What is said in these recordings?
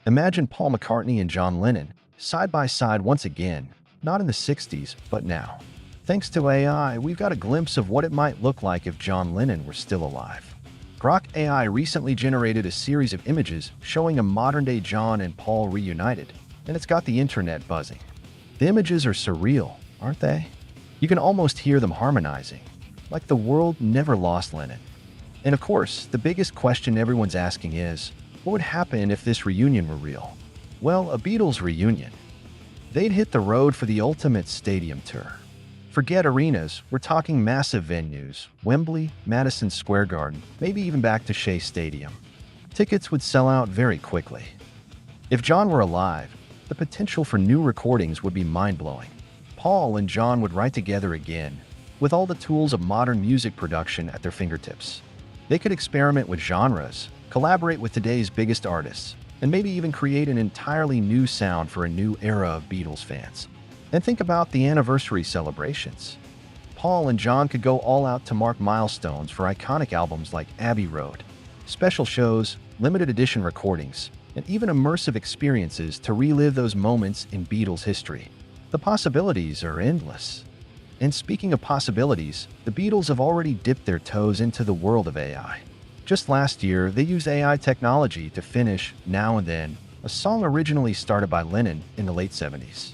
Imagine Paul McCartney and John Lennon side by side once again, not in the 60s, but now. Thanks to AI, we've got a glimpse of what it might look like if John Lennon were still alive. Grok AI recently generated a series of images showing a modern-day John and Paul reunited, and it's got the internet buzzing. The images are surreal, aren't they? You can almost hear them harmonizing, like the world never lost Lennon. And of course, the biggest question everyone's asking is, what would happen if this reunion were real? Well, a Beatles reunion. They'd hit the road for the ultimate stadium tour. Forget arenas, we're talking massive venues, Wembley, Madison Square Garden, maybe even back to Shea Stadium. Tickets would sell out very quickly. If John were alive, the potential for new recordings would be mind-blowing. Paul and John would write together again, with all the tools of modern music production at their fingertips. They could experiment with genres, collaborate with today's biggest artists, and maybe even create an entirely new sound for a new era of Beatles fans. And think about the anniversary celebrations. Paul and John could go all out to mark milestones for iconic albums like Abbey Road, special shows, limited edition recordings, and even immersive experiences to relive those moments in Beatles history. The possibilities are endless. And speaking of possibilities, the Beatles have already dipped their toes into the world of AI. Just last year, they used AI technology to finish Now and Then, a song originally started by Lennon in the late 70s.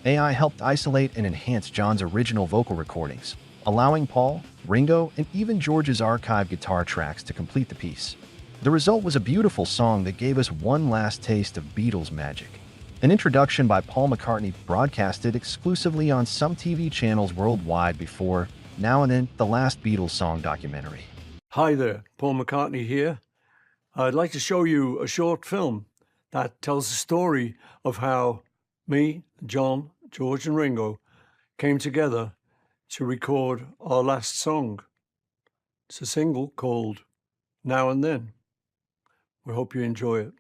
AI helped isolate and enhance John's original vocal recordings, allowing Paul, Ringo, and even George's archived guitar tracks to complete the piece. The result was a beautiful song that gave us one last taste of Beatles magic. An introduction by Paul McCartney broadcasted exclusively on some TV channels worldwide before Now and Then, the last Beatles song documentary. Hi there, Paul McCartney here. I'd like to show you a short film that tells the story of how me, John, George and Ringo came together to record our last song. It's a single called Now and Then. We hope you enjoy it.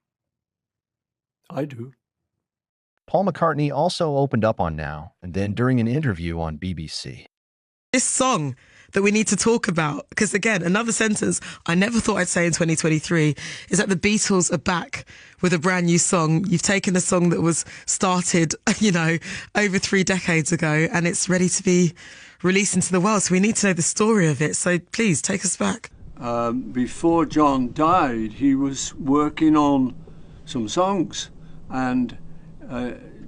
I do. Paul McCartney also opened up on Now and Then during an interview on BBC. This song that we need to talk about, because again, another sentence I never thought I'd say in 2023 is that the Beatles are back with a brand new song. You've taken a song that was started, over 3 decades ago, and it's ready to be released into the world. So we need to know the story of it. So please take us back. Before John died, he was working on some songs, and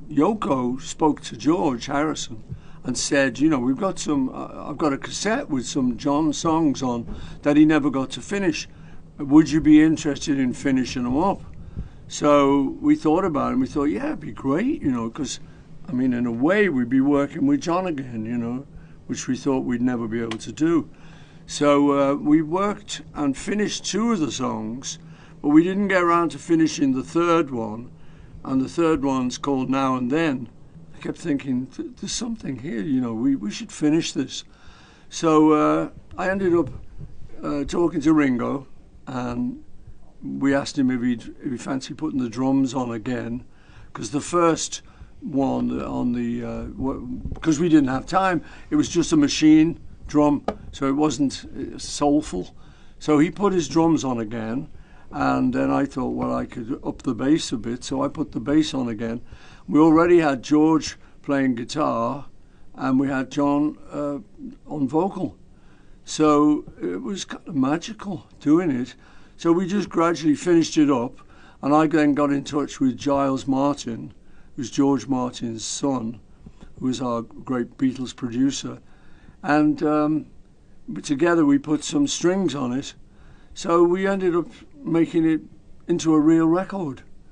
Yoko spoke to George Harrison and said, we've got I've got a cassette with some John songs on that he never got to finish. Would you be interested in finishing them up? So we thought about it, and we thought, yeah, it'd be great, because, in a way, we'd be working with John again, which we thought we'd never be able to do. So we worked and finished 2 of the songs, but we didn't get around to finishing the third one, and the third one's called Now and Then. I kept thinking, there's something here, we should finish this. So I ended up talking to Ringo, and we asked him if he'd fancy putting the drums on again, because the first one on because we didn't have time, it was just a machine drum, so it wasn't soulful. So he put his drums on again, and then I thought, well, I could up the bass a bit, so I put the bass on again. We already had George playing guitar, and we had John on vocal. So it was kind of magical doing it. So we just gradually finished it up, and I then got in touch with Giles Martin, who's George Martin's son, who was our great Beatles producer. And together we put some strings on it. So we ended up making it into a real record.